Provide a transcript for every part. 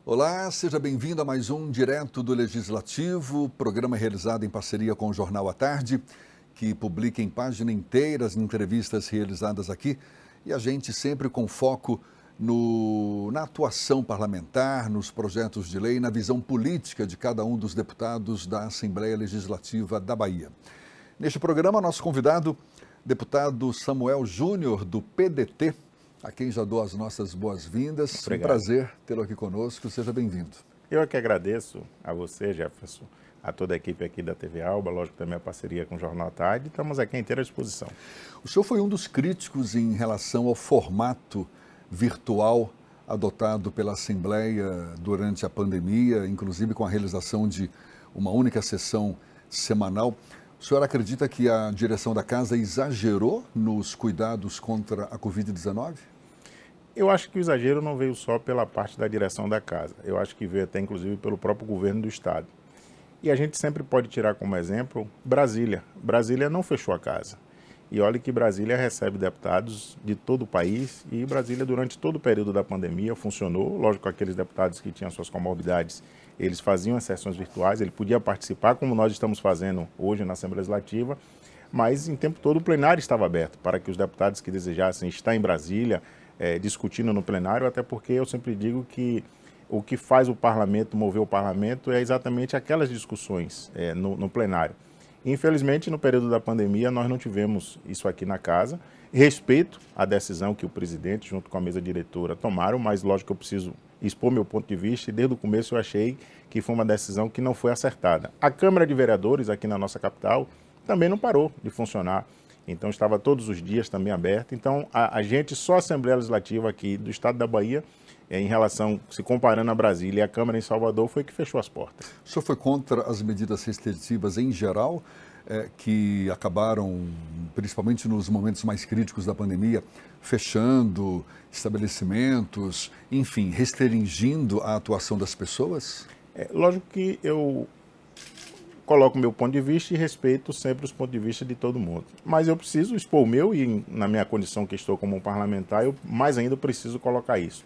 Olá, seja bem-vindo a mais um Direto do Legislativo, programa realizado em parceria com o Jornal à Tarde, que publica em página inteira as entrevistas realizadas aqui e a gente sempre com foco na atuação parlamentar, nos projetos de lei, na visão política de cada um dos deputados da Assembleia Legislativa da Bahia. Neste programa, nosso convidado, deputado Samuel Júnior, do PDT, a quem já dou as nossas boas-vindas. Um prazer tê-lo aqui conosco. Seja bem-vindo. Eu é que agradeço a você, Jefferson, a toda a equipe aqui da TV Alba, lógico também a parceria com o Jornal à Tarde. Estamos aqui à inteira disposição. O senhor foi um dos críticos em relação ao formato virtual adotado pela Assembleia durante a pandemia, inclusive com a realização de uma única sessão semanal. O senhor acredita que a direção da Casa exagerou nos cuidados contra a Covid-19? Eu acho que o exagero não veio só pela parte da direção da Casa. Eu acho que veio até, inclusive, pelo próprio governo do Estado. E a gente sempre pode tirar como exemplo Brasília. Brasília não fechou a Casa. E olha que Brasília recebe deputados de todo o país e Brasília, durante todo o período da pandemia, funcionou. Lógico, aqueles deputados que tinham suas comorbidades, eles faziam as sessões virtuais, ele podia participar, como nós estamos fazendo hoje na Assembleia Legislativa, mas em tempo todo o plenário estava aberto para que os deputados que desejassem estar em Brasília, discutindo no plenário, até porque eu sempre digo que o que faz o parlamento, mover o parlamento, é exatamente aquelas discussões no plenário. Infelizmente, no período da pandemia, nós não tivemos isso aqui na Casa. Respeito a decisão que o presidente, junto com a mesa diretora, tomaram, mas lógico que eu preciso expor meu ponto de vista e desde o começo eu achei que foi uma decisão que não foi acertada. A Câmara de Vereadores aqui na nossa capital também não parou de funcionar, então estava todos os dias também aberta. Então a gente, só a Assembleia Legislativa aqui do Estado da Bahia, em relação, se comparando a Brasília e a Câmara em Salvador, foi que fechou as portas. O senhor foi contra as medidas restritivas em geral, que acabaram, principalmente nos momentos mais críticos da pandemia, fechando estabelecimentos, enfim, restringindo a atuação das pessoas? Lógico que eu coloco meu ponto de vista e respeito sempre os pontos de vista de todo mundo. Mas eu preciso expor o meu e, na minha condição que estou como um parlamentar, eu mais ainda preciso colocar isso.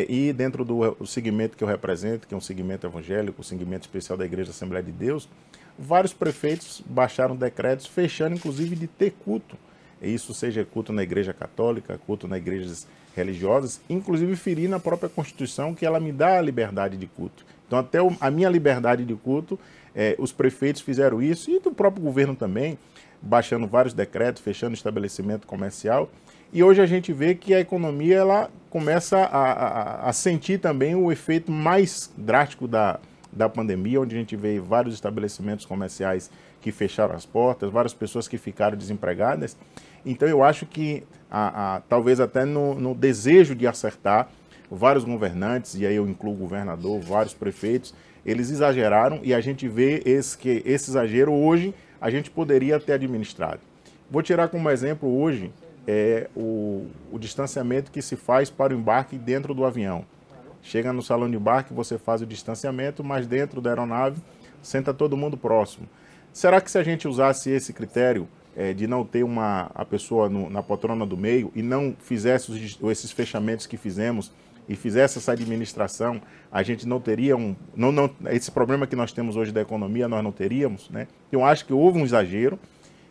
E dentro do segmento que eu represento, que é um segmento evangélico, um segmento especial da Igreja Assembleia de Deus, vários prefeitos baixaram decretos fechando, inclusive, de ter culto. Isso seja culto na Igreja Católica, culto nas igrejas religiosas, inclusive ferindo a própria Constituição, que ela me dá a liberdade de culto. Então, até a minha liberdade de culto, os prefeitos fizeram isso, e do próprio governo também, baixando vários decretos, fechando estabelecimento comercial. E hoje a gente vê que a economia ela começa a sentir também o efeito mais drástico da pandemia, onde a gente vê vários estabelecimentos comerciais que fecharam as portas, várias pessoas que ficaram desempregadas. Então eu acho que, talvez até no desejo de acertar, vários governantes, e aí eu incluo o governador, vários prefeitos, eles exageraram e a gente vê que esse exagero hoje a gente poderia ter administrado. Vou tirar como exemplo hoje o distanciamento que se faz para o embarque dentro do avião. Chega no salão de embarque, você faz o distanciamento, mas dentro da aeronave senta todo mundo próximo. Será que se a gente usasse esse critério de não ter a pessoa na poltrona do meio e não fizesse esses fechamentos que fizemos e fizesse essa administração, a gente não teria esse problema que nós temos hoje da economia, nós não teríamos, né? Eu acho que houve um exagero.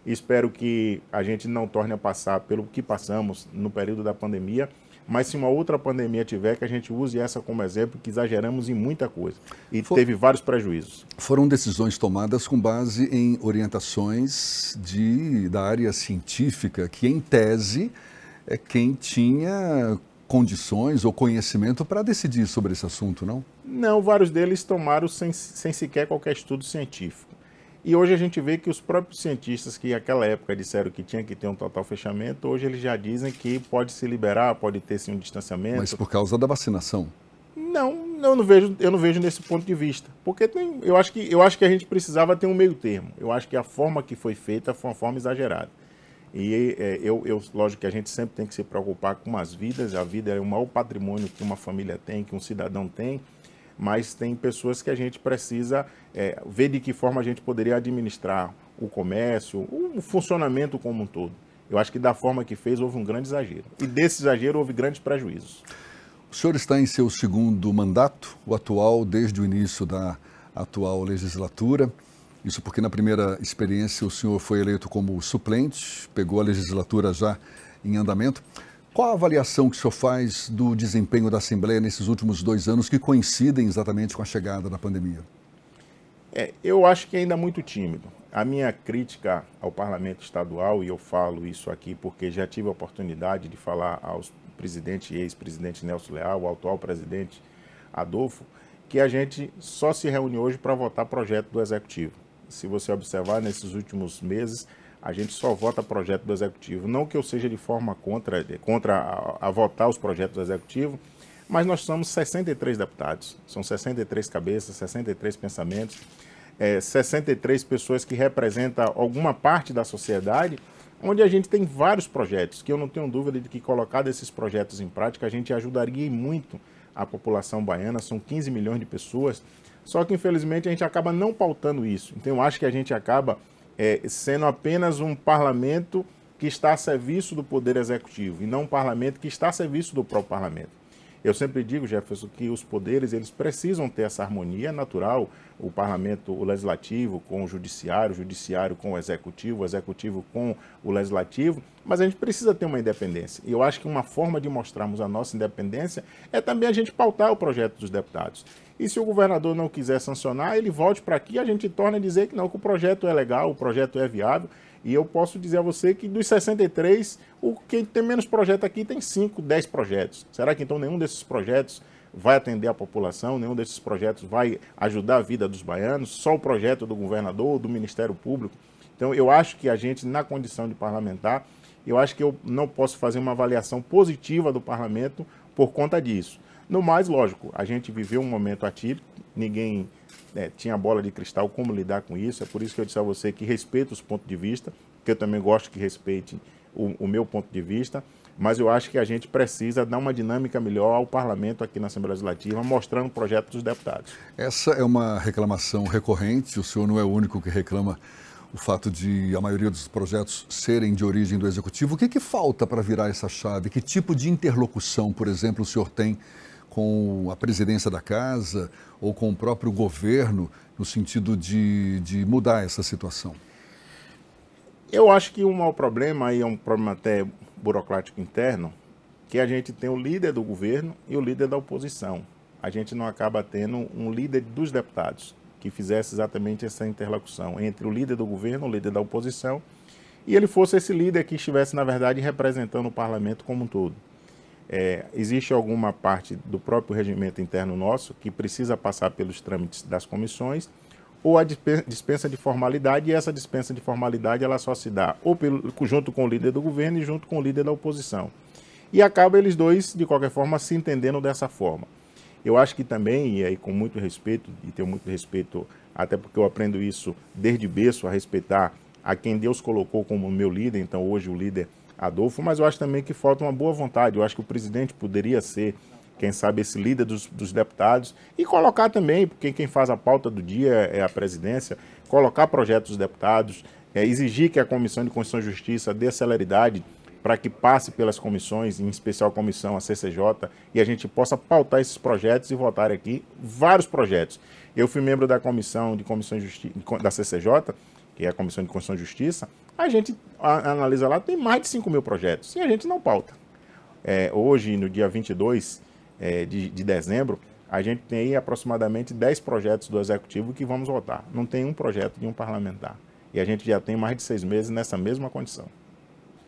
Espero que a gente não torne a passar pelo que passamos no período da pandemia, mas se uma outra pandemia tiver, que a gente use essa como exemplo, que exageramos em muita coisa e teve vários prejuízos. Foram decisões tomadas com base em orientações da área científica, que em tese é quem tinha condições ou conhecimento para decidir sobre esse assunto, não? Não, vários deles tomaram sem sequer qualquer estudo científico. E hoje a gente vê que os próprios cientistas que naquela época disseram que tinha que ter um total fechamento, hoje eles já dizem que pode se liberar, pode ter sim um distanciamento. Mas por causa da vacinação? Não, eu não vejo nesse ponto de vista. Porque eu acho que a gente precisava ter um meio termo. Eu acho que a forma que foi feita foi uma forma exagerada. E lógico que a gente sempre tem que se preocupar com as vidas. A vida é o maior patrimônio que uma família tem, que um cidadão tem. Mas tem pessoas que a gente precisa ver de que forma a gente poderia administrar o comércio, o funcionamento como um todo. Eu acho que da forma que fez houve um grande exagero. E desse exagero houve grandes prejuízos. O senhor está em seu segundo mandato, o atual desde o início da atual legislatura. Isso porque na primeira experiência o senhor foi eleito como suplente, pegou a legislatura já em andamento. Qual a avaliação que o senhor faz do desempenho da Assembleia nesses últimos 2 anos que coincidem exatamente com a chegada da pandemia? Eu acho que ainda muito tímido. A minha crítica ao Parlamento Estadual, e eu falo isso aqui porque já tive a oportunidade de falar aos presidente e ex-presidente Nelson Leal, ao atual presidente Adolfo, que a gente só se reúne hoje para votar projeto do Executivo. Se você observar, nesses últimos meses, a gente só vota projeto do Executivo. Não que eu seja de forma contra a votar os projetos do Executivo, mas nós somos 63 deputados, são 63 cabeças, 63 pensamentos, 63 pessoas que representam alguma parte da sociedade, onde a gente tem vários projetos, que eu não tenho dúvida de que colocar esses projetos em prática, a gente ajudaria muito a população baiana, são 15 milhões de pessoas, só que infelizmente a gente acaba não pautando isso. Então eu acho que a gente acaba sendo apenas um parlamento que está a serviço do Poder Executivo, e não um parlamento que está a serviço do próprio parlamento. Eu sempre digo, Jefferson, que os poderes eles precisam ter essa harmonia natural, o parlamento, o legislativo com o judiciário com o executivo com o legislativo, mas a gente precisa ter uma independência. E eu acho que uma forma de mostrarmos a nossa independência é também a gente pautar o projeto dos deputados. E se o governador não quiser sancionar, ele volte para aqui e a gente torna a dizer que não, que o projeto é legal, o projeto é viável. E eu posso dizer a você que dos 63, o que tem menos projeto aqui tem 5, 10 projetos. Será que então nenhum desses projetos vai atender a população, nenhum desses projetos vai ajudar a vida dos baianos? Só o projeto do governador, do Ministério Público? Então eu acho que a gente, na condição de parlamentar, eu acho que eu não posso fazer uma avaliação positiva do parlamento por conta disso. No mais, lógico, a gente viveu um momento atípico, ninguém tinha bola de cristal como lidar com isso, é por isso que eu disse a você que respeito os pontos de vista, que eu também gosto que respeite o meu ponto de vista, mas eu acho que a gente precisa dar uma dinâmica melhor ao parlamento aqui na Assembleia Legislativa, mostrando o projeto dos deputados. Essa é uma reclamação recorrente, o senhor não é o único que reclama o fato de a maioria dos projetos serem de origem do Executivo. O que falta para virar essa chave? Que tipo de interlocução, por exemplo, o senhor tem com a presidência da casa ou com o próprio governo no sentido de mudar essa situação? Eu acho que o maior problema, e é um problema até burocrático interno, que a gente tem o líder do governo e o líder da oposição. A gente não acaba tendo um líder dos deputados que fizesse exatamente essa interlocução entre o líder do governo, o líder da oposição, e ele fosse esse líder que estivesse, na verdade, representando o parlamento como um todo. Existe alguma parte do próprio regimento interno nosso que precisa passar pelos trâmites das comissões ou a dispensa de formalidade, e essa dispensa de formalidade ela só se dá ou junto com o líder do governo e junto com o líder da oposição. E acaba eles dois, de qualquer forma, se entendendo dessa forma. Eu acho que também, e aí com muito respeito, e tenho muito respeito, até porque eu aprendo isso desde berço, a respeitar a quem Deus colocou como meu líder, então hoje o líder Adolfo, mas eu acho também que falta uma boa vontade. Eu acho que o presidente poderia ser, quem sabe, esse líder dos deputados e colocar também, porque quem faz a pauta do dia é a presidência, colocar projetos dos deputados, exigir que a Comissão de Constituição e Justiça dê celeridade para que passe pelas comissões, em especial a comissão, a CCJ, e a gente possa pautar esses projetos e votar aqui vários projetos. Eu fui membro da Comissão de Constituição e Justiça, da CCJ, que é a Comissão de Constituição e Justiça, a gente analisa lá, tem mais de 5 mil projetos, e a gente não pauta. Hoje, no dia 22 de dezembro, a gente tem aí aproximadamente 10 projetos do Executivo que vamos votar. Não tem um projeto de um parlamentar. E a gente já tem mais de 6 meses nessa mesma condição.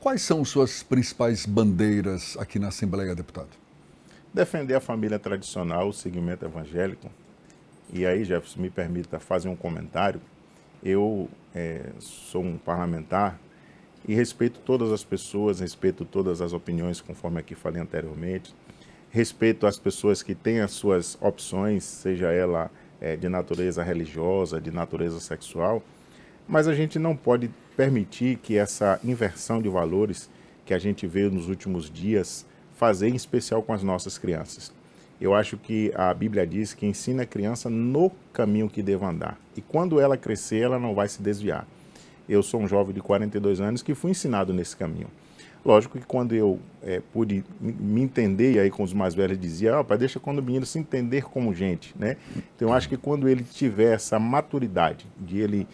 Quais são suas principais bandeiras aqui na Assembleia, deputado? Defender a família tradicional, o segmento evangélico. E aí, Jefferson, me permita fazer um comentário. Eu sou um parlamentar e respeito todas as pessoas, respeito todas as opiniões, conforme aqui falei anteriormente. Respeito as pessoas que têm as suas opções, seja ela de natureza religiosa, de natureza sexual, mas a gente não pode permitir que essa inversão de valores que a gente vê nos últimos dias fazer, em especial com as nossas crianças. Eu acho que a Bíblia diz que ensina a criança no caminho que deva andar. E quando ela crescer, ela não vai se desviar. Eu sou um jovem de 42 anos que fui ensinado nesse caminho. Lógico que quando eu pude me entender, e aí com os mais velhos dizia, pai, deixa quando o menino se entender como gente, né? Então eu acho que quando ele tiver essa maturidade de ele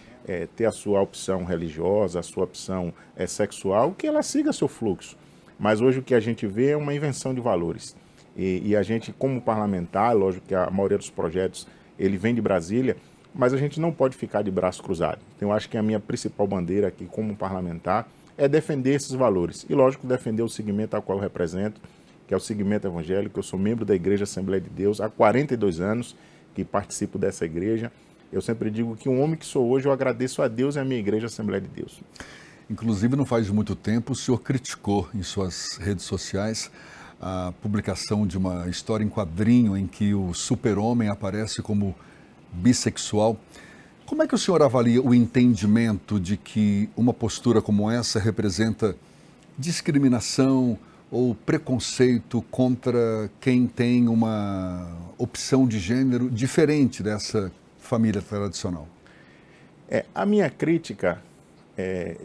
ter a sua opção religiosa, a sua opção sexual, que ela siga seu fluxo. Mas hoje o que a gente vê é uma invenção de valores. E a gente, como parlamentar, lógico que a maioria dos projetos ele vem de Brasília, mas a gente não pode ficar de braço cruzado. Então eu acho que a minha principal bandeira aqui como parlamentar é defender esses valores. E, lógico, defender o segmento ao qual eu represento, que é o segmento evangélico. Eu sou membro da Igreja Assembleia de Deus há 42 anos que participo dessa igreja. Eu sempre digo que um homem que sou hoje, eu agradeço a Deus e a minha Igreja Assembleia de Deus. Inclusive, não faz muito tempo, o senhor criticou em suas redes sociais a publicação de uma história em quadrinho em que o super-homem aparece como bissexual. Como é que o senhor avalia o entendimento de que uma postura como essa representa discriminação ou preconceito contra quem tem uma opção de gênero diferente dessa família tradicional? A minha crítica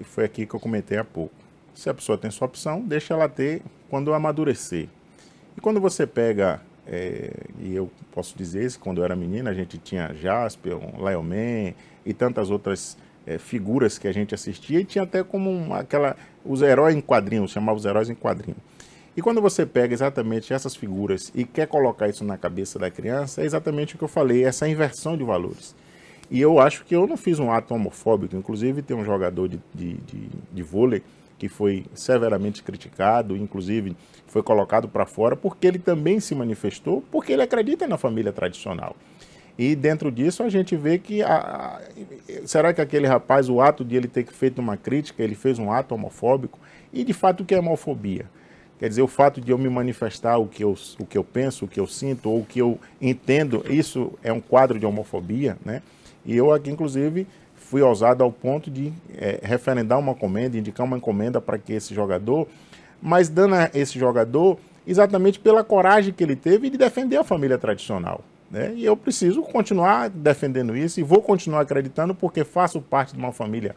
foi aqui que eu comentei há pouco. Se a pessoa tem sua opção, deixa ela ter quando amadurecer. E quando você pega, e eu posso dizer isso, quando eu era menina, a gente tinha Jasper, Lion Man e tantas outras figuras que a gente assistia, e tinha até como os heróis em quadrinhos, chamava os heróis em quadrinho. E quando você pega exatamente essas figuras e quer colocar isso na cabeça da criança, é exatamente o que eu falei, essa inversão de valores. E eu acho que eu não fiz um ato homofóbico, inclusive tem um jogador de vôlei que foi severamente criticado, inclusive foi colocado para fora, porque ele também se manifestou, porque ele acredita na família tradicional. E dentro disso a gente vê que, será que aquele rapaz, o ato de ele ter feito uma crítica, ele fez um ato homofóbico? E de fato o que é homofobia? Quer dizer, o fato de eu me manifestar o que eu penso, o que eu sinto, ou o que eu entendo, isso é um quadro de homofobia, né? E eu aqui, inclusive, fui ousado ao ponto de referendar uma encomenda, indicar uma encomenda para que esse jogador, mas dando a esse jogador exatamente pela coragem que ele teve de defender a família tradicional, né? E eu preciso continuar defendendo isso e vou continuar acreditando porque faço parte de uma família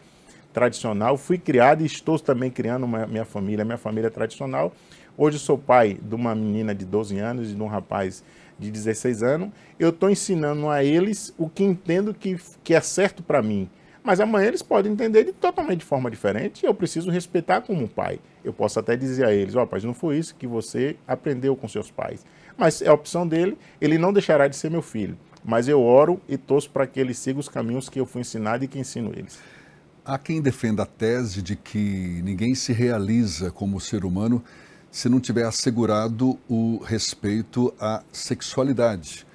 tradicional, fui criado e estou também criando minha família tradicional. Hoje sou pai de uma menina de 12 anos e de um rapaz de 16 anos. Eu estou ensinando a eles o que entendo que é certo para mim. Mas amanhã eles podem entender totalmente de forma diferente e eu preciso respeitar como pai. Eu posso até dizer a eles, rapaz, não foi isso que você aprendeu com seus pais. Mas é a opção dele, ele não deixará de ser meu filho. Mas eu oro e torço para que ele siga os caminhos que eu fui ensinado e que ensino eles. Há quem defenda a tese de que ninguém se realiza como ser humano se não tiver assegurado o respeito à sexualidade,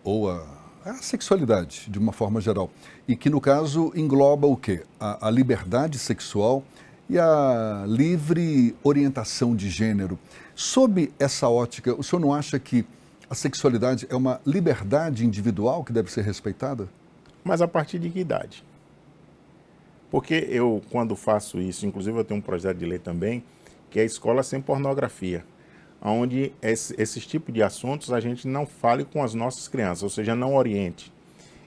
ou à sexualidade, de uma forma geral. E que, no caso, engloba o quê? A liberdade sexual e a livre orientação de gênero. Sob essa ótica, o senhor não acha que a sexualidade é uma liberdade individual que deve ser respeitada? Mas a partir de que idade? Porque eu, quando faço isso, inclusive eu tenho um projeto de lei também, que é a Escola Sem Pornografia, onde esses tipos de assuntos a gente não fale com as nossas crianças, ou seja, não oriente.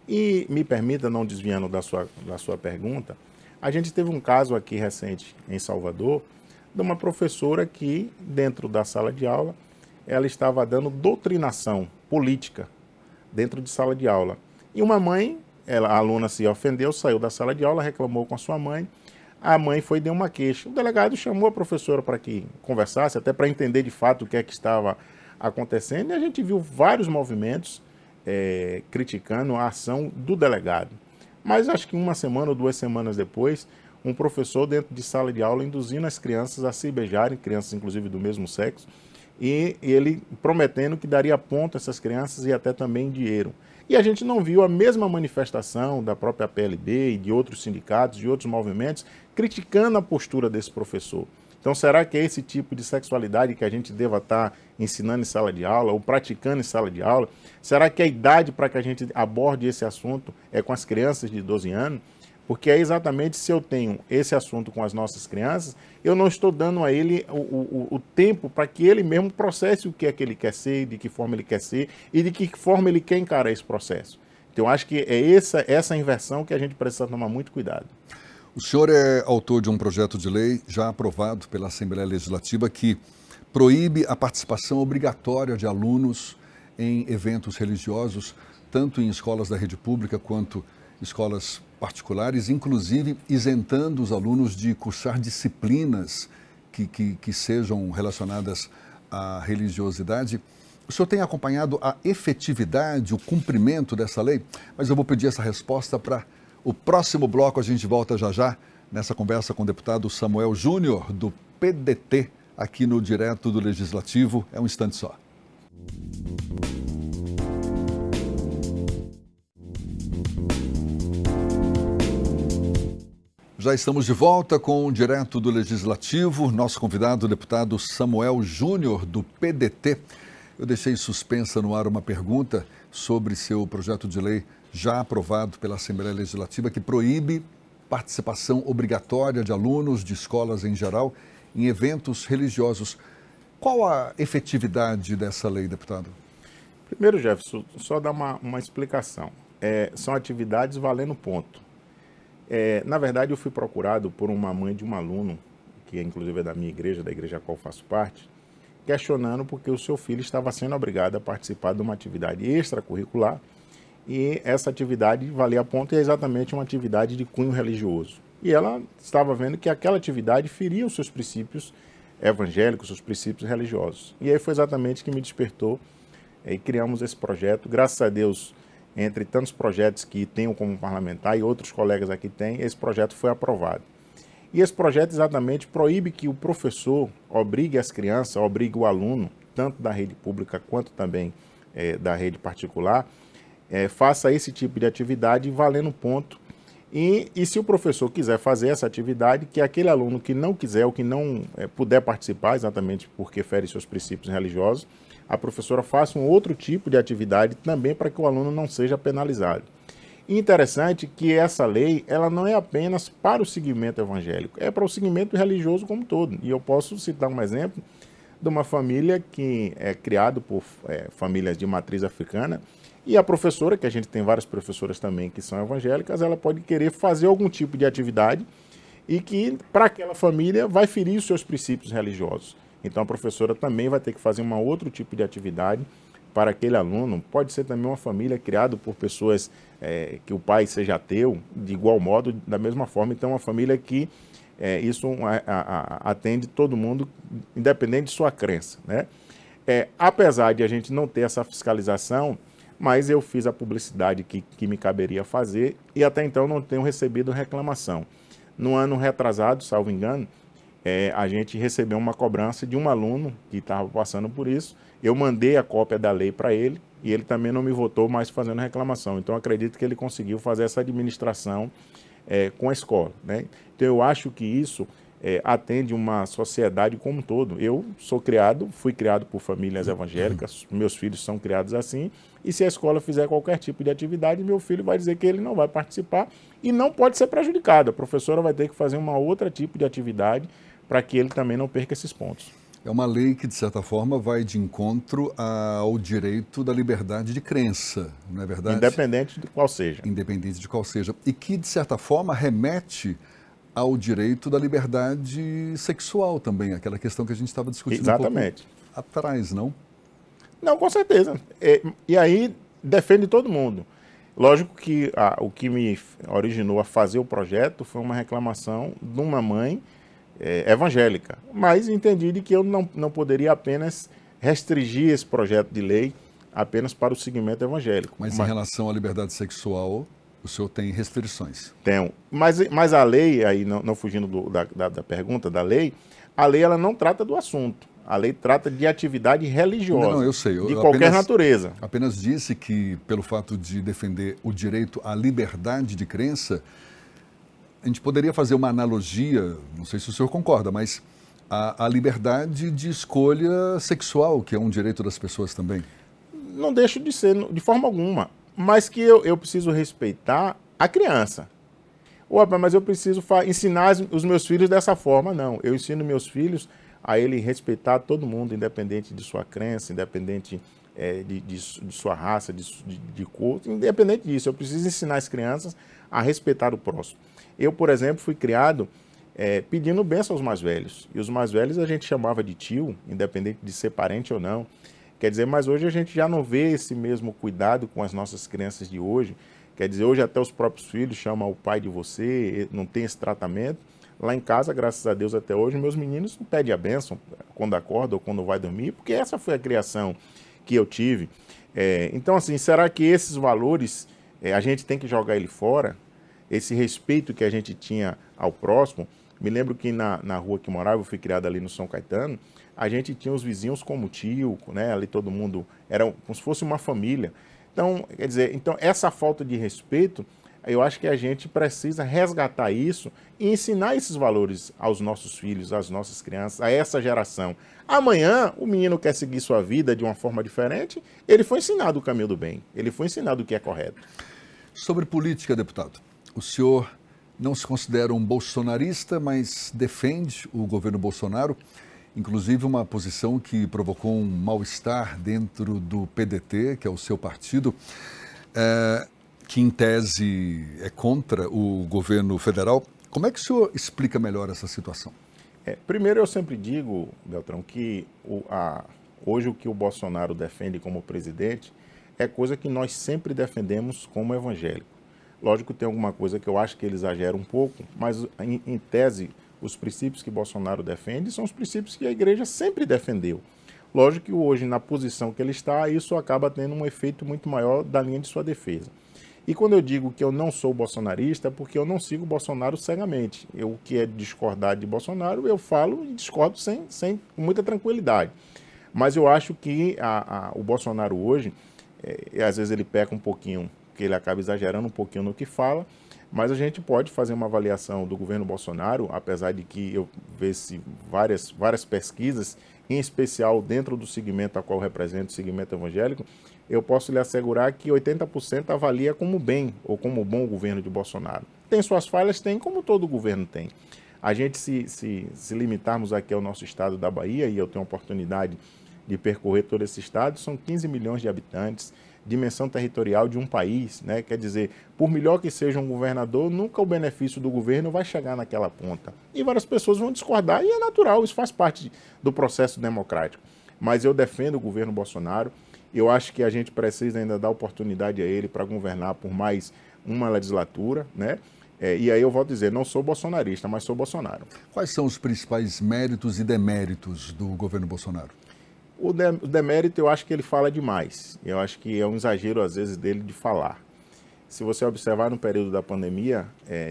E me permita, não desviando da sua pergunta, a gente teve um caso aqui recente em Salvador, de uma professora que, dentro da sala de aula, ela estava dando doutrinação política dentro de sala de aula. E uma mãe, a aluna se ofendeu, saiu da sala de aula, reclamou com a sua mãe, a mãe foi e deu uma queixa. O delegado chamou a professora para que conversasse, até para entender de fato o que é que estava acontecendo, e a gente viu vários movimentos criticando a ação do delegado. Mas acho que uma semana ou 2 semanas depois, um professor dentro de sala de aula induzindo as crianças a se beijarem, crianças inclusive do mesmo sexo, e ele prometendo que daria ponto a essas crianças e até também dinheiro. E a gente não viu a mesma manifestação da própria PLB e de outros sindicatos, de outros movimentos, criticando a postura desse professor. Então, será que é esse tipo de sexualidade que a gente deva estar ensinando em sala de aula ou praticando em sala de aula? Será que a idade para que a gente aborde esse assunto é com as crianças de 12 anos? Porque é exatamente se eu tenho esse assunto com as nossas crianças, eu não estou dando a ele o tempo para que ele mesmo processe o que é que ele quer ser, de que forma ele quer ser e de que forma ele quer encarar esse processo. Então, acho que é essa inversão que a gente precisa tomar muito cuidado. O senhor é autor de um projeto de lei já aprovado pela Assembleia Legislativa que proíbe a participação obrigatória de alunos em eventos religiosos, tanto em escolas da rede pública quanto escolas particulares, inclusive isentando os alunos de cursar disciplinas que sejam relacionadas à religiosidade. O senhor tem acompanhado a efetividade, o cumprimento dessa lei? Mas eu vou pedir essa resposta para o próximo bloco. A gente volta já já nessa conversa com o deputado Samuel Júnior, do PDT, aqui no Direto do Legislativo. É um instante só. Já estamos de volta com o Direto do Legislativo. Nosso convidado, o deputado Samuel Júnior, do PDT. Eu deixei suspensa no ar uma pergunta sobre seu projeto de lei já aprovado pela Assembleia Legislativa que proíbe participação obrigatória de alunos de escolas em geral em eventos religiosos. Qual a efetividade dessa lei, deputado? Primeiro, Jefferson, só dar uma explicação. São atividades valendo ponto. Na verdade, eu fui procurado por uma mãe de um aluno, que inclusive é da minha igreja, da igreja a qual faço parte, questionando porque o seu filho estava sendo obrigado a participar de uma atividade extracurricular e essa atividade valia ponto e é exatamente uma atividade de cunho religioso. E ela estava vendo que aquela atividade feria os seus princípios evangélicos, seus princípios religiosos. E aí foi exatamente que me despertou e criamos esse projeto. Graças a Deus, entre tantos projetos que tenho como parlamentar e outros colegas aqui têm, esse projeto foi aprovado. E esse projeto exatamente proíbe que o professor obrigue as crianças, obrigue o aluno, tanto da rede pública quanto também da rede particular, faça esse tipo de atividade valendo ponto. E se o professor quiser fazer essa atividade, que aquele aluno que não quiser ou que não puder participar, exatamente porque fere seus princípios religiosos, a professora faça um outro tipo de atividade também para que o aluno não seja penalizado. E interessante que essa lei, ela não é apenas para o segmento evangélico, é para o segmento religioso como um todo. E eu posso citar um exemplo de uma família que é criada por famílias de matriz africana, e a professora, que a gente tem várias professoras também que são evangélicas, ela pode querer fazer algum tipo de atividade e que, para aquela família, vai ferir os seus princípios religiosos. Então, a professora também vai ter que fazer um outro tipo de atividade para aquele aluno. Pode ser também uma família criada por pessoas que o pai seja ateu, de igual modo, da mesma forma. Então, uma família que isso atende todo mundo, independente de sua crença, né? Apesar de a gente não ter essa fiscalização, mas eu fiz a publicidade que me caberia fazer e até então não tenho recebido reclamação. No ano retrasado, salvo engano, a gente recebeu uma cobrança de um aluno que estava passando por isso. Eu mandei a cópia da lei para ele e ele também não me votou mais fazendo reclamação. Então, acredito que ele conseguiu fazer essa administração com a escola, né? Então, eu acho que isso atende uma sociedade como um todo. Eu fui criado por famílias evangélicas, meus filhos são criados assim, e se a escola fizer qualquer tipo de atividade, meu filho vai dizer que ele não vai participar e não pode ser prejudicado. A professora vai ter que fazer uma outra tipo de atividade para que ele também não perca esses pontos. É uma lei que, de certa forma, vai de encontro ao direito da liberdade de crença, não é verdade? Independente de qual seja. Independente de qual seja. E que, de certa forma, remete ao direito da liberdade sexual também, aquela questão que a gente estava discutindo exatamente. Um pouco atrás, não? Não, com certeza. E aí defende todo mundo. Lógico que o que me originou a fazer o projeto foi uma reclamação de uma mãe evangélica, mas entendi de que eu não poderia apenas restringir esse projeto de lei apenas para o segmento evangélico. Mas em relação à liberdade sexual, o senhor tem restrições? Tenho. Mas a lei, aí não fugindo da pergunta da lei, a lei ela não trata do assunto. A lei trata de atividade religiosa, não, eu sei. De qualquer natureza. Apenas disse que, pelo fato de defender o direito à liberdade de crença, a gente poderia fazer uma analogia, não sei se o senhor concorda, mas a liberdade de escolha sexual, que é um direito das pessoas também. Não deixo de ser, de forma alguma, mas que eu preciso respeitar a criança. Mas eu preciso ensinar os meus filhos dessa forma. Não, eu ensino meus filhos a ele respeitar todo mundo, independente de sua crença, independente de sua raça, de cor, independente disso. Eu preciso ensinar as crianças a respeitar o próximo. Eu, por exemplo, fui criado pedindo bênção aos mais velhos. E os mais velhos a gente chamava de tio, independente de ser parente ou não. Quer dizer, mas hoje a gente já não vê esse mesmo cuidado com as nossas crianças de hoje. Quer dizer, hoje até os próprios filhos chamam o pai de você, não tem esse tratamento. Lá em casa, graças a Deus, até hoje, meus meninos não pedem a bênção quando acorda ou quando vai dormir, porque essa foi a criação que eu tive. Então, assim, será que esses valores a gente tem que jogar ele fora? Esse respeito que a gente tinha ao próximo. Me lembro que na rua que morava, eu fui criado ali no São Caetano, a gente tinha os vizinhos como tio, né? Ali todo mundo era como se fosse uma família. Então, quer dizer, então essa falta de respeito, eu acho que a gente precisa resgatar isso e ensinar esses valores aos nossos filhos, às nossas crianças, a essa geração. Amanhã, o menino quer seguir sua vida de uma forma diferente, ele foi ensinado o caminho do bem, ele foi ensinado o que é correto. Sobre política, deputado, o senhor não se considera um bolsonarista, mas defende o governo Bolsonaro, inclusive uma posição que provocou um mal-estar dentro do PDT, que é o seu partido, que em tese é contra o governo federal. Como é que o senhor explica melhor essa situação? Primeiro, eu sempre digo, Beltrão, que hoje o que o Bolsonaro defende como presidente é coisa que nós sempre defendemos como evangélico. Lógico que tem alguma coisa que eu acho que ele exagera um pouco, mas em tese, os princípios que Bolsonaro defende são os princípios que a igreja sempre defendeu. Lógico que hoje, na posição que ele está, isso acaba tendo um efeito muito maior da linha de sua defesa. E quando eu digo que eu não sou bolsonarista, é porque eu não sigo Bolsonaro cegamente. O que é discordar de Bolsonaro, eu falo e discordo com muita tranquilidade. Mas eu acho que o Bolsonaro hoje, às vezes ele peca um pouquinho, que ele acaba exagerando um pouquinho no que fala, mas a gente pode fazer uma avaliação do governo Bolsonaro, apesar de que eu vejo várias pesquisas, em especial dentro do segmento a qual eu represento, o segmento evangélico, eu posso lhe assegurar que 80% avalia como bem ou como bom o governo de Bolsonaro. Tem suas falhas? Tem, como todo governo tem. A gente, se limitarmos aqui ao nosso estado da Bahia, e eu tenho a oportunidade de percorrer todo esse estado, são 15 milhões de habitantes, dimensão territorial de um país, né? Quer dizer, por melhor que seja um governador, nunca o benefício do governo vai chegar naquela ponta. E várias pessoas vão discordar, e é natural, isso faz parte do processo democrático. Mas eu defendo o governo Bolsonaro, eu acho que a gente precisa ainda dar oportunidade a ele para governar por mais uma legislatura, né? E aí eu volto a dizer, não sou bolsonarista, mas sou Bolsonaro. Quais são os principais méritos e deméritos do governo Bolsonaro? O demérito, eu acho que ele fala demais. Eu acho que é um exagero, às vezes, dele de falar. Se você observar no período da pandemia,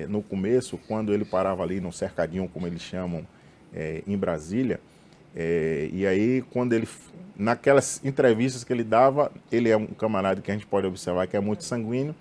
no começo, quando ele parava ali no cercadinho, como eles chamam, em Brasília, e aí, quando ele, naquelas entrevistas que ele dava, ele é um camarada que a gente pode observar que é muito sanguíneo,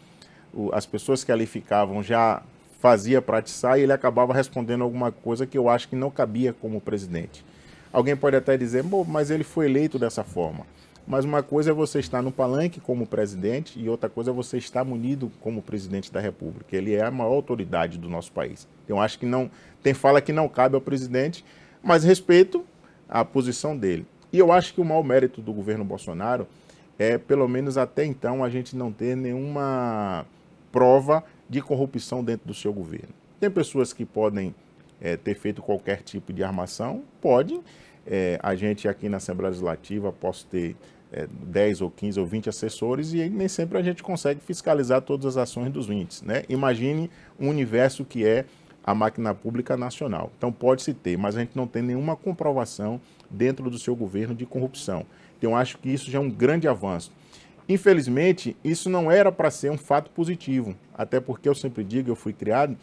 as pessoas que ali ficavam já fazia para atiçar e ele acabava respondendo alguma coisa que eu acho que não cabia como presidente. Alguém pode até dizer, mas ele foi eleito dessa forma. Mas uma coisa é você estar no palanque como presidente e outra coisa é você estar munido como presidente da República. Ele é a maior autoridade do nosso país. Eu acho que não tem fala que não cabe ao presidente, mas respeito a posição dele. E eu acho que o maior mérito do governo Bolsonaro é, pelo menos até então, a gente não ter nenhuma prova de corrupção dentro do seu governo. Tem pessoas que podem ter feito qualquer tipo de armação, pode. A gente aqui na Assembleia Legislativa posso ter 10 ou 15 ou 20 assessores e nem sempre a gente consegue fiscalizar todas as ações dos 20, né? Imagine um universo que é a máquina pública nacional. Então pode-se ter, mas a gente não tem nenhuma comprovação dentro do seu governo de corrupção. Então eu acho que isso já é um grande avanço. Infelizmente, isso não era para ser um fato positivo, até porque eu sempre digo, eu fui criado,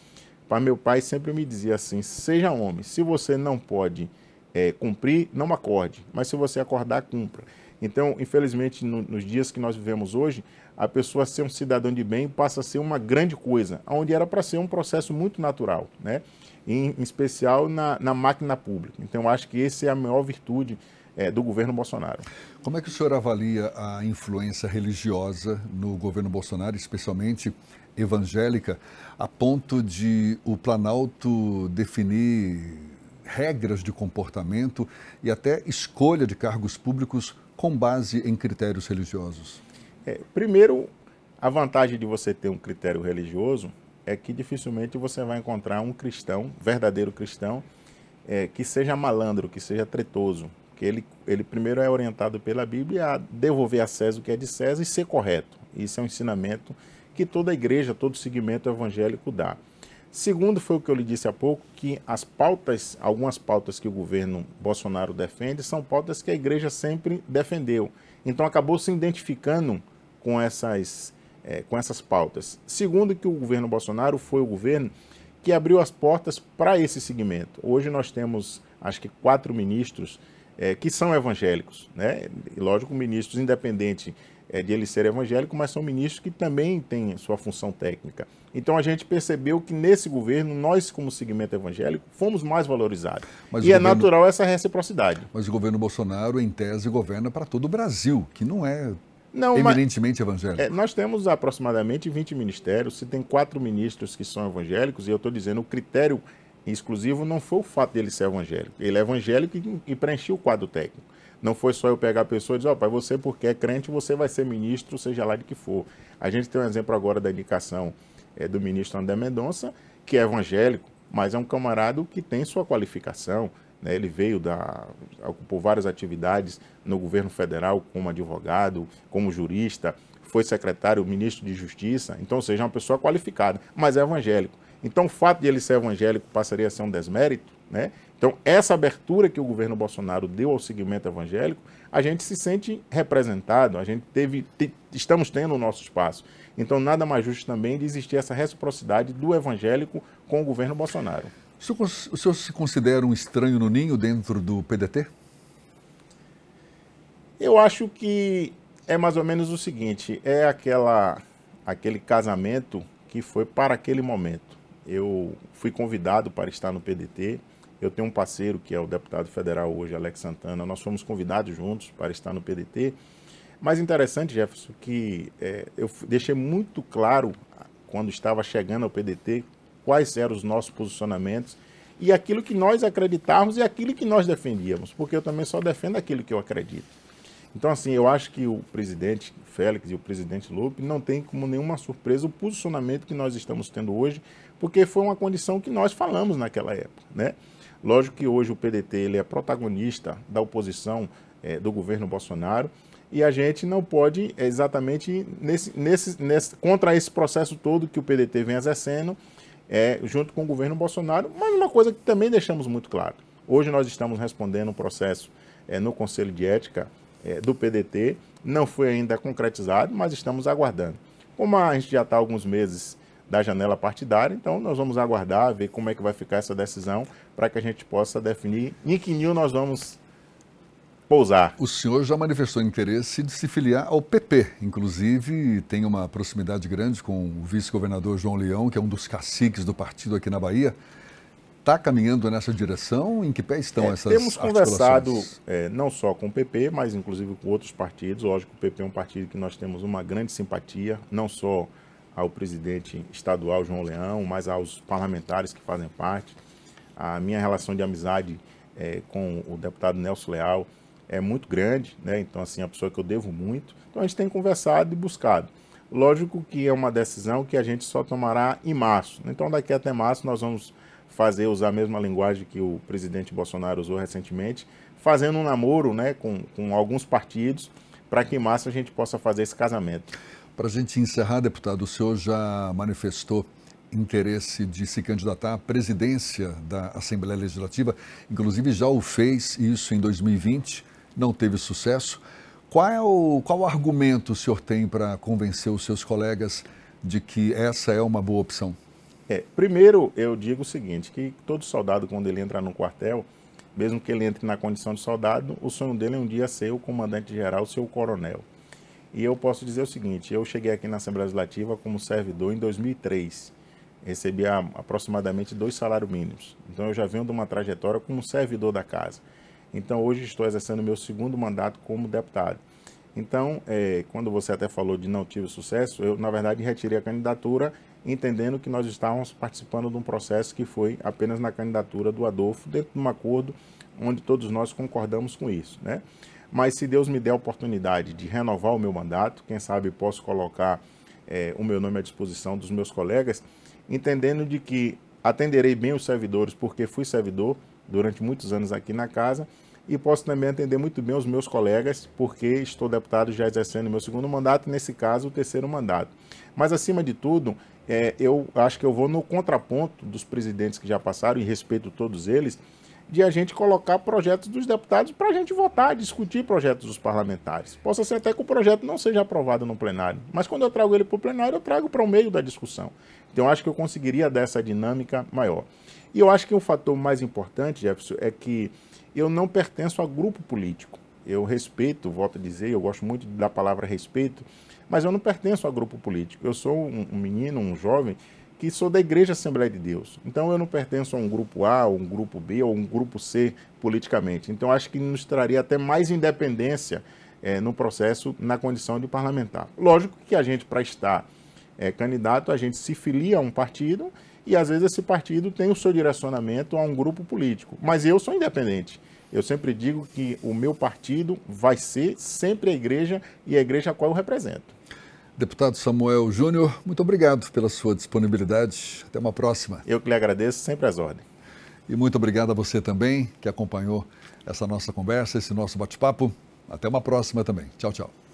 para meu pai sempre me dizia assim, seja homem, se você não pode cumprir, não acorde, mas se você acordar, cumpra. Então, infelizmente, nos dias que nós vivemos hoje, a pessoa ser um cidadão de bem passa a ser uma grande coisa, onde era para ser um processo muito natural, né? Em especial na máquina pública. Então, acho que essa é a maior virtude do governo Bolsonaro. Como é que o senhor avalia a influência religiosa no governo Bolsonaro, especialmente evangélica, a ponto de o Planalto definir regras de comportamento e até escolha de cargos públicos com base em critérios religiosos? Primeiro, a vantagem de você ter um critério religioso é que dificilmente você vai encontrar um cristão, verdadeiro cristão, que seja malandro, que seja tretoso, que ele primeiro é orientado pela Bíblia a devolver a César o que é de César e ser correto. Isso é um ensinamento que toda igreja, todo segmento evangélico dá. Segundo, foi o que eu lhe disse há pouco, que as pautas, algumas pautas que o governo Bolsonaro defende, são pautas que a igreja sempre defendeu. Então acabou se identificando com essas pautas. Segundo, que o governo Bolsonaro foi o governo que abriu as portas para esse segmento. Hoje nós temos, acho que 4 ministros que são evangélicos, né? E, lógico, ministros independentes de ele ser evangélico, mas são ministros que também têm sua função técnica. Então a gente percebeu que nesse governo, nós como segmento evangélico, fomos mais valorizados. E é natural essa reciprocidade. Mas o governo Bolsonaro, em tese, governa para todo o Brasil, que não é eminentemente evangélico. Nós temos aproximadamente 20 ministérios, se tem 4 ministros que são evangélicos, e eu estou dizendo, o critério exclusivo não foi o fato dele ser evangélico. Ele é evangélico e preencheu o quadro técnico. Não foi só eu pegar a pessoa e dizer, pai, você porque é crente, você vai ser ministro, seja lá de que for. A gente tem um exemplo agora da indicação do ministro André Mendonça, que é evangélico, mas é um camarada que tem sua qualificação, né? Ele veio ocupou várias atividades no governo federal como advogado, como jurista, foi secretário, ministro de Justiça, então, ou seja, é uma pessoa qualificada, mas é evangélico. Então, o fato de ele ser evangélico passaria a ser um desmérito, né? Então, essa abertura que o governo Bolsonaro deu ao segmento evangélico, a gente se sente representado, a gente estamos tendo o nosso espaço. Então, nada mais justo também de existir essa reciprocidade do evangélico com o governo Bolsonaro. O senhor se considera um estranho no ninho dentro do PDT? Eu acho que é mais ou menos o seguinte, aquele casamento que foi para aquele momento. Eu fui convidado para estar no PDT, eu tenho um parceiro que é o deputado federal hoje, Alex Santana, nós fomos convidados juntos para estar no PDT. Mas interessante, Jefferson, que eu deixei muito claro, quando estava chegando ao PDT, quais eram os nossos posicionamentos e aquilo que nós acreditávamos e aquilo que nós defendíamos, porque eu também só defendo aquilo que eu acredito. Então, assim, eu acho que o presidente Félix e o presidente Lupe não tem como nenhuma surpresa o posicionamento que nós estamos tendo hoje, porque foi uma condição que nós falamos naquela época, né? Lógico que hoje o PDT ele é protagonista da oposição do governo Bolsonaro e a gente não pode exatamente contra esse processo todo que o PDT vem exercendo junto com o governo Bolsonaro, mas uma coisa que também deixamos muito claro. Hoje nós estamos respondendo um processo no Conselho de Ética do PDT, não foi ainda concretizado, mas estamos aguardando. Como a gente já está há alguns meses da janela partidária, então nós vamos aguardar, ver como é que vai ficar essa decisão, para que a gente possa definir em que ninho nós vamos pousar. O senhor já manifestou interesse de se filiar ao PP, inclusive tem uma proximidade grande com o vice-governador João Leão, que é um dos caciques do partido aqui na Bahia. Está caminhando nessa direção? Em que pé estão essas temos conversado articulações? Não só com o PP, mas inclusive com outros partidos. Lógico que o PP é um partido que nós temos uma grande simpatia, não só ao presidente estadual João Leão, mas aos parlamentares que fazem parte. A minha relação de amizade com o deputado Nelson Leal é muito grande, né? Então, assim, é uma pessoa que eu devo muito. Então, a gente tem conversado e buscado. Lógico que é uma decisão que a gente só tomará em março. Então, daqui até março, nós vamos usar a mesma linguagem que o presidente Bolsonaro usou recentemente, fazendo um namoro, né, com alguns partidos, para que em março a gente possa fazer esse casamento. Para a gente encerrar, deputado, o senhor já manifestou interesse de se candidatar à presidência da Assembleia Legislativa, inclusive já o fez isso em 2020, não teve sucesso. Qual argumento o senhor tem para convencer os seus colegas de que essa é uma boa opção? Primeiro, eu digo o seguinte, que todo soldado, quando ele entra no quartel, mesmo que ele entre na condição de soldado, o sonho dele é um dia ser o comandante-geral, ser o coronel. E eu posso dizer o seguinte, eu cheguei aqui na Assembleia Legislativa como servidor em 2003, recebi aproximadamente 2 salários mínimos. Então eu já venho de uma trajetória como servidor da casa. Então hoje estou exercendo meu 2º mandato como deputado. Então, quando você até falou de não tive sucesso, eu na verdade retirei a candidatura entendendo que nós estávamos participando de um processo que foi apenas na candidatura do Adolfo, dentro de um acordo onde todos nós concordamos com isso, né? Mas se Deus me der a oportunidade de renovar o meu mandato, quem sabe posso colocar o meu nome à disposição dos meus colegas, entendendo de que atenderei bem os servidores, porque fui servidor durante muitos anos aqui na casa, e posso também atender muito bem os meus colegas, porque estou deputado já exercendo meu segundo mandato, nesse caso o terceiro mandato. Mas, acima de tudo, eu acho que eu vou no contraponto dos presidentes que já passaram, e respeito todos eles, de a gente colocar projetos dos deputados para a gente votar, discutir projetos dos parlamentares. Possa ser até que o projeto não seja aprovado no plenário, mas quando eu trago ele para o plenário, eu trago para o meio da discussão. Então, eu acho que eu conseguiria dar essa dinâmica maior. E eu acho que o fator mais importante, Jefferson, é que eu não pertenço a grupo político. Eu respeito, volto a dizer, eu gosto muito da palavra respeito, mas eu não pertenço a grupo político. Eu sou um menino, um jovem, que sou da Igreja Assembleia de Deus. Então, eu não pertenço a um grupo A, ou um grupo B, ou um grupo C politicamente. Então, acho que nos traria até mais independência no processo, na condição de parlamentar. Lógico que a gente, para estar candidato, a gente se filia a um partido e, às vezes, esse partido tem o seu direcionamento a um grupo político. Mas eu sou independente. Eu sempre digo que o meu partido vai ser sempre a igreja e a igreja a qual eu represento. Deputado Samuel Júnior, muito obrigado pela sua disponibilidade. Até uma próxima. Eu que lhe agradeço, sempre às ordens. E muito obrigado a você também que acompanhou essa nossa conversa, esse nosso bate-papo. Até uma próxima também. Tchau, tchau.